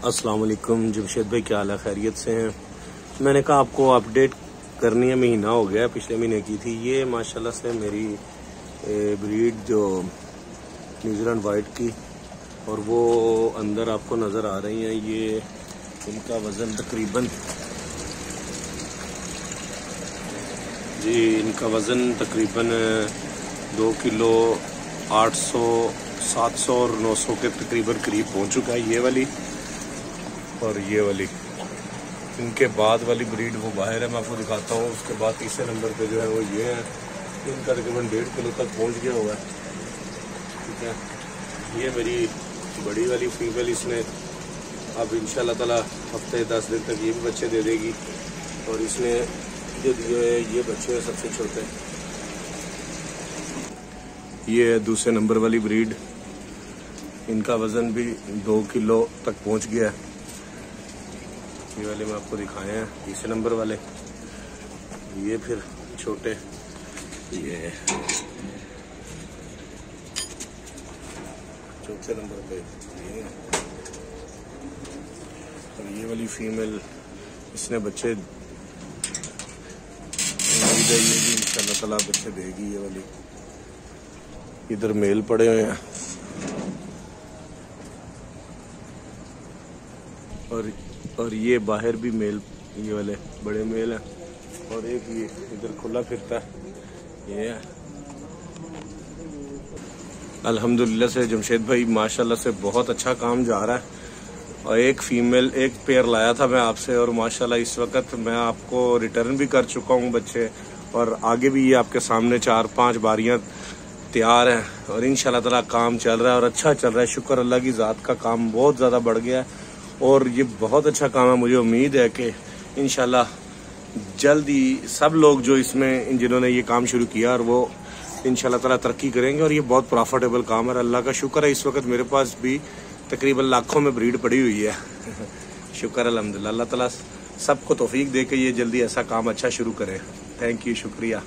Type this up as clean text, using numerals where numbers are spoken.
अस्सलाम वालेकुम जमशेद भाई, क्या हाल है? खैरियत से हैं? मैंने कहा आपको अपडेट करनी है, महीना हो गया, पिछले महीने की थी। ये माशाल्लाह से मेरी ब्रीड जो न्यूजीलैंड वाइट की, और वो अंदर आपको नज़र आ रही हैं। ये इनका वज़न तकरीबन इनका वज़न तकरीबन 2 किलो 800, 700 और 900 के तकरीबन करीब पहुंच चुका है ये वाली। और ये वाली इनके बाद वाली ब्रीड वो बाहर है, मैं आपको दिखाता हूँ। उसके बाद तीसरे नंबर पे जो है वो ये है, इनका तकरीबन 1.5 किलो तक पहुंच गया हुआ है। ठीक है, ये मेरी बड़ी वाली फीमेल, इसने अब इंशाल्लाह ताला हफ्ते 10 दिन तक ये भी बच्चे दे देगी। और इसने जो दिए ये बच्चे सबसे छोटे, ये दूसरे नंबर वाली ब्रीड, इनका वज़न भी 2 किलो तक पहुंच गया है। ये वाले मैं आपको दिखाए हैं, तीसरे नंबर वाले। ये फिर छोटे, ये चौथे नंबर पे ये। और ये वाली फीमेल, इसने बच्चे, उम्मीद है ये भी इंशाल्लाह ताला बच्चे देगी। ये वाली इधर मेल पड़े हुए हैं, और ये बाहर भी मेल, ये वाले बड़े मेल हैं। और एक ये इधर खुला फिरता है, ये है। अल्हम्दुलिल्लाह से जमशेद भाई माशाल्लाह से बहुत अच्छा काम जा रहा है। और एक फीमेल, एक पेयर लाया था मैं आपसे, और माशाल्लाह इस वक्त मैं आपको रिटर्न भी कर चुका हूँ बच्चे। और आगे भी ये आपके सामने 4-5 बारियां तैयार हैं, और इंशाल्लाह ताला काम चल रहा है और अच्छा चल रहा है। शुक्र अल्लाह की ज़ात का, काम बहुत ज़्यादा बढ़ गया है और ये बहुत अच्छा काम है। मुझे उम्मीद है कि इंशाल्लाह जल्दी सब लोग जो इसमें, जिन्होंने ये काम शुरू किया, और वो इंशाल्लाह ताला तरक्की करेंगे। और ये बहुत प्रॉफिटेबल काम है। अल्लाह का शुक्र है, इस वक्त मेरे पास भी तकरीबन लाखों में ब्रीड पड़ी हुई है। शुक्र अल्हम्दुलिल्लाह, अल्लाह ताला सबको तौफीक दे के ये जल्दी ऐसा काम अच्छा शुरू करे। थैंक यू, शुक्रिया।